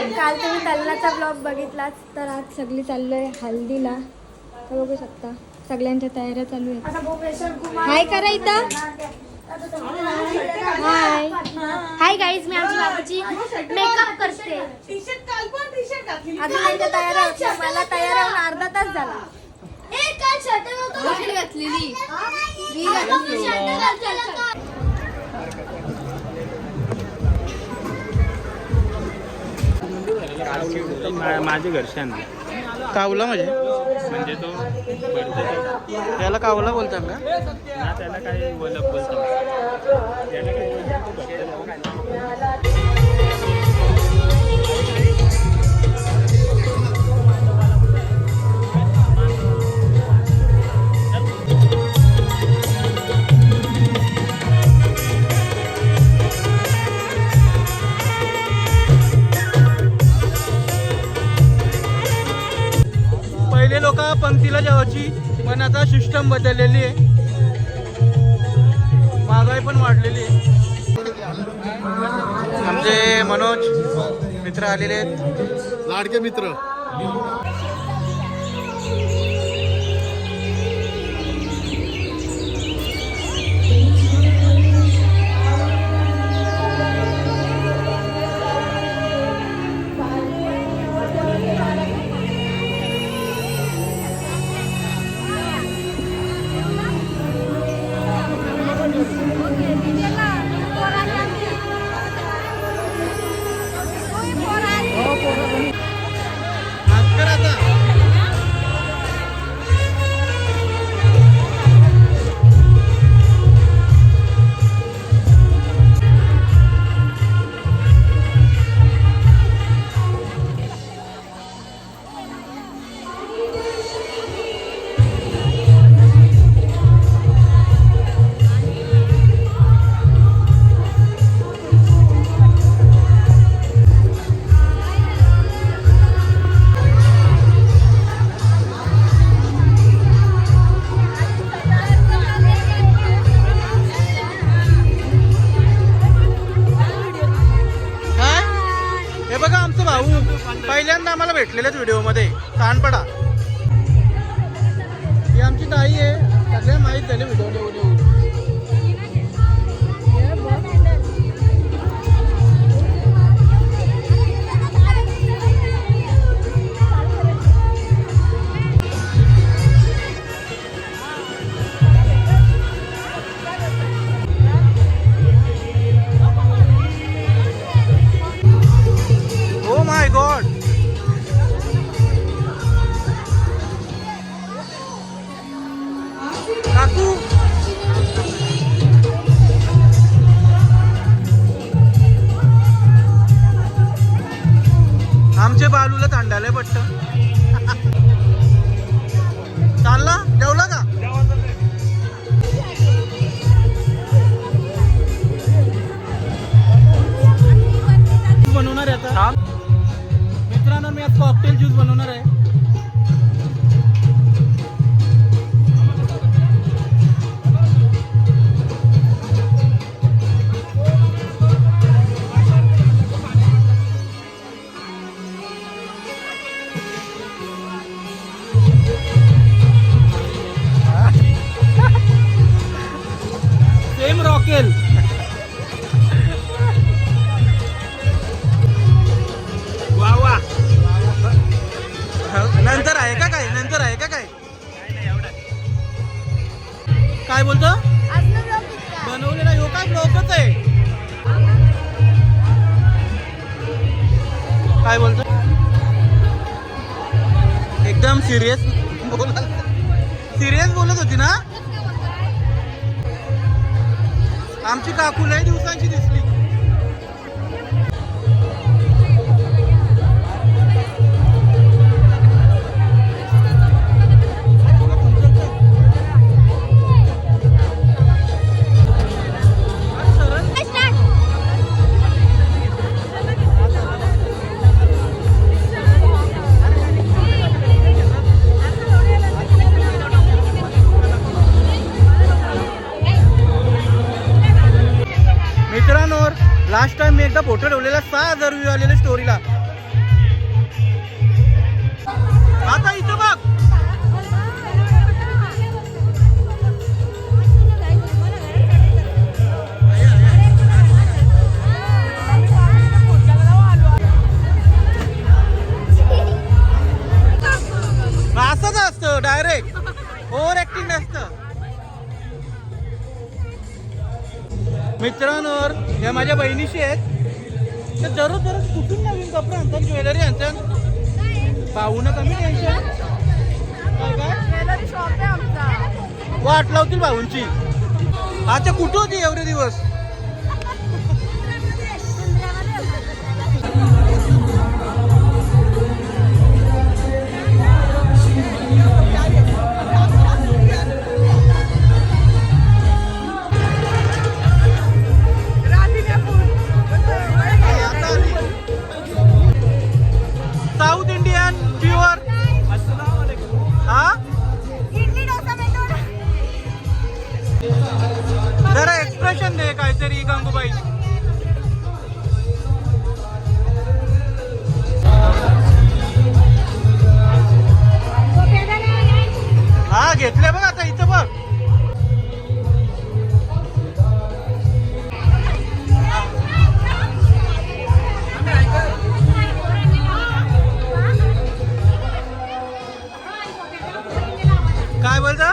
काल तुम्ही लग्नाचा ब्लॉग बघितलाच तर आज सगळी चाललोय हल्दीला. बघू शकता सगळ्यांच्या तयाऱ्या चालू आहेत. हाय करा इथं. हाय हाय गाईज, मी आमची बाबूची मेकअप करते. अजून त्यांच्या तयाऱ्या होत्या, मला तयार होऊन अर्धा तास झाला. घातलेली माझे घरचे आणले. कावला म्हणजे तो त्याला कावला बोलतात का? ना त्याला काही बोलतात त्याला काही पहिले लोक पंक्तीला जेवायची, पण आता सिस्टम बदललेली आहे, महागाई पण वाढलेली आहे. आमचे मनोज मित्र आलेले आहेत, लाडके मित्र. पहिल्यांदा आम्हाला भेटलेल्याच व्हिडिओमध्ये तानपडा. ही आमची ताई आहे, सगळ्या माहीत झाले व्हिडिओ. ओ माय गॉड, काकू आमचे बालूला तांडाले पट्ट. चालला जेवला का? बनवणार आहे आता मित्रांनो, मी आज कॉकटेल ज्यूस बनवणार आहे. सेम रॉकेल. वा वा. नंतर आहे का काय? नंतर आहे का काय? काय बोलतो? बनवलेला ह्यो काय ब्लॉगच आहे? काय बोलतो? एकदम सिरियस बोलत होती ना. आमची काकू लय दिवसांची दिसली. लास्ट टाइम मी एकदा फोटो ठेवलेला 6000 व्ह्यू आलेले स्टोरीला. आता इथं बघ. असंच असतं डायरेक्ट, ओव्हर ऍक्टिंग नसतं. मित्रांनो या माझ्या बहिणीशी आहेत. तर दररोज कुठून नवीन कपडे आणतात, ज्वेलरी आणतात. भाऊनं कमी टेन्शन काय काय वाट लावतील भाऊंची. अच्छा कुठं होती एवढे दिवस? South Indian pure. हा जरा एक्सप्रेशन दे काहीतरी गंगूबाई. हा घेतले बघ आता इथं बघ. काय बोलता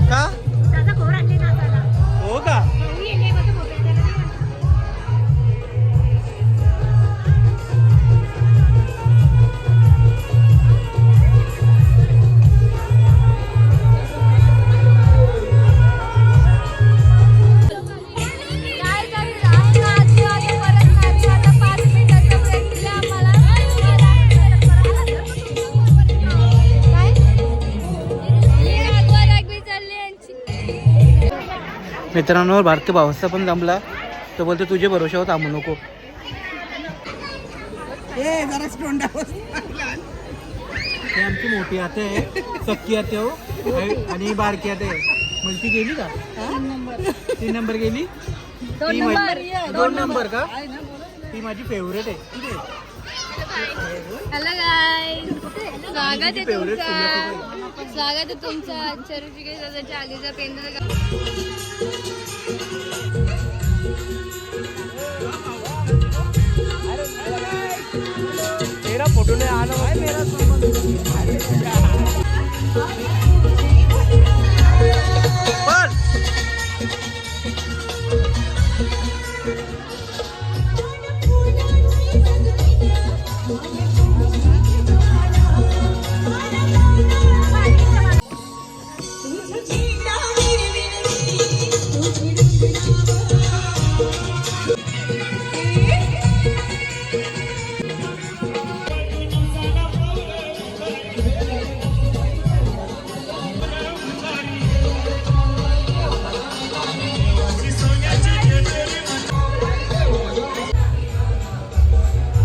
का? हो का? मित्रांनो भारतीय भावाचा पण जमला तो बोलतो तुझे भरोशावर थांबू नको. हे आमची मोठी आते आहे, सक्की आते हो आणि बारकी आते म्हणजे ती गेली का? 3 नंबर गेली. 2 नंबर का? ती माझी फेवरेट आहे. हॅलो गाईज, स्वागत आहे तुमचं आजच्या ऋषिकेश दादाच्या आलीचा पेंडा. तेरा फोटो नहीं आना भाई मेरा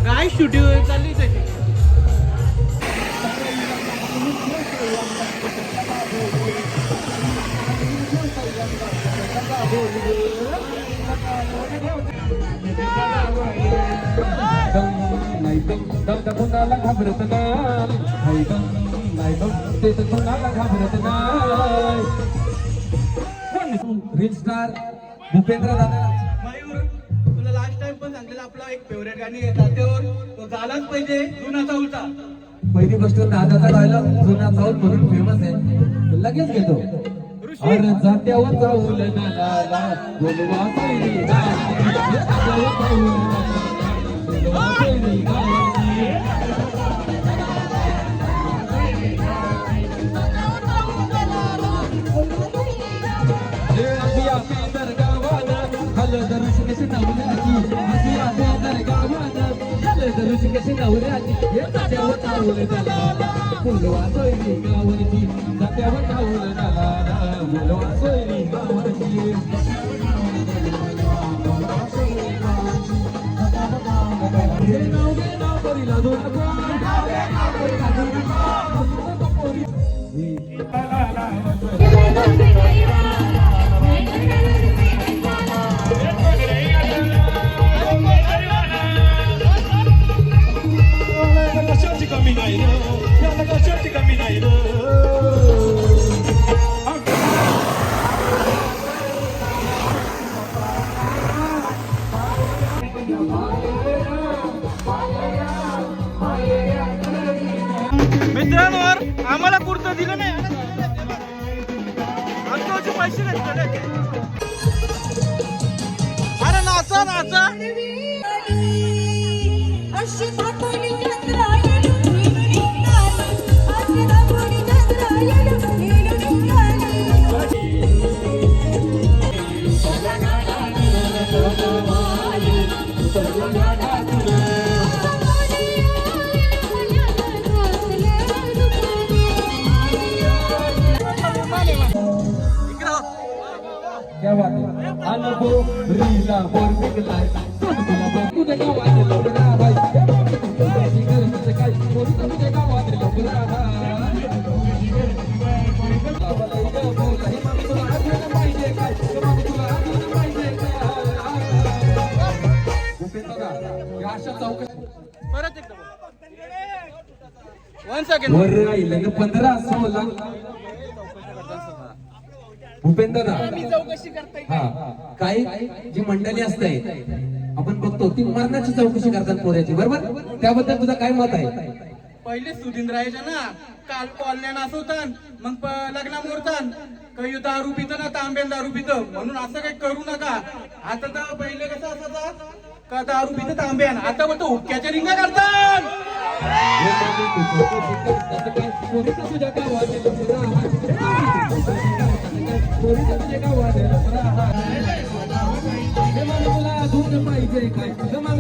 काय शूटिंग चालली तशी. कोणाला घाबरत नाही, ते तर कोणाला घाबरत नाही. रील स्टार भूपेंद्र दादा. मयूर तुला लास्ट टाइम पण सांगितलं आपला एक फेवरेट गाणी येतात तो झालाच पाहिजे जुना चाऊलचा. पहिली गोष्ट दादाचा डायलॉग जुना चाऊल म्हणून फेमस आहे, लगेच घेतो. अरे जात्यावर चाऊल नाला बोलवा पहिली गाणी, जात्यावर चाऊल नाला बोलवा पहिली गाणी. ऋषिकेश नवऱ्याची हे जात्यावर चावलं त्याला बोलवा सोयरी गावरची, जात्यावर चावलं त्याला बोलवा सोयरी गावरची. नाव करीला कमी नाही. पैसे घेतले अरे नाचा नाचा क्या बात है अनुभव रीला बोर निघलाय तुझ्या गावात लवकरा बाई गरजेचं काय तुझ्या गावात लवकरा परत एकदा वन सेकंड वर राहिलं 15-16 भूपेंद्र चौकशी करताय हा काही जी मंडळी असते आपण बघतो ती मरणाची चौकशी करतात पोऱ्याची बरोबर त्याबद्दल तुझं काय मत आहे पहिले सुधीन राहायच्या ना काल कॉलन्या नाचवतान मग लग्ना मोरतान काही दारू पितं ना तांब्यान दारू पितं म्हणून असं काही करू नका आता तर पहिले कसं असायचं का दारू पितं तांब्यान आता मग तो हुक्क्याच्या रिंगा करतात धुन पाहिजे काय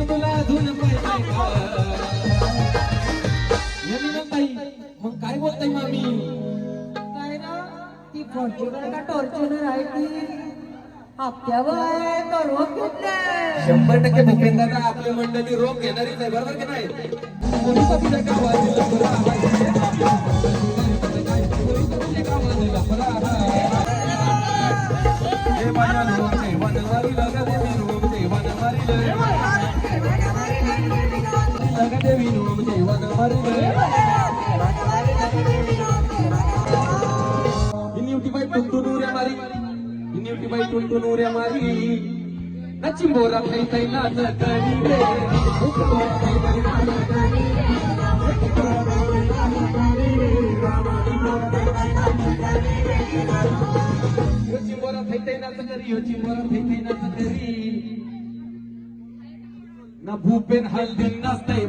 तुला धुन पाहिजे मग काय बोलताय मामी काय ना ती फॉर्च्युनर का टॉर्च्युनर आहे ती हप्त्यावर रोग घेतले 100% भूपेंद्र आपली मंडळी रोग घेणारीच आहे बरोबर की नाही पोलिस तुझ्या चिंबोरा खाई नाच चिंबोरा खाई नाच करी चिंबोरा खाई नाच करी ना भूपेन हल्दी नाचतय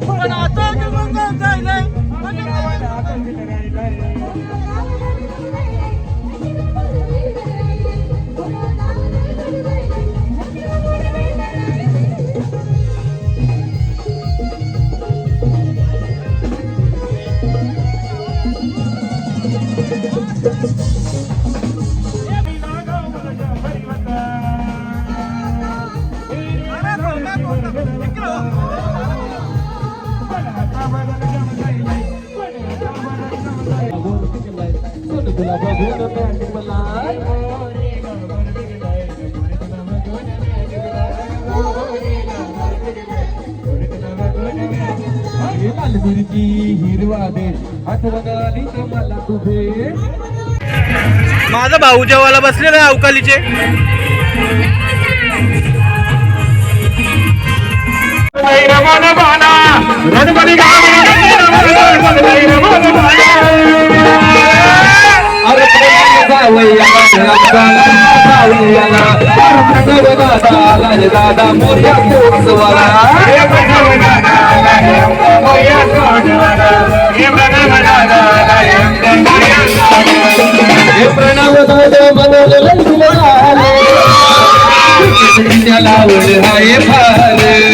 पण आता जायलंय तुला बघून पॅन्ट मला लाल मिरची हिरवा दे आठवण आली तर मला तुझे माझा भाऊ जेवायला बसलेला आहे अवकालीचे दादा मोर्या प्रणव मनोल लावड हाय फार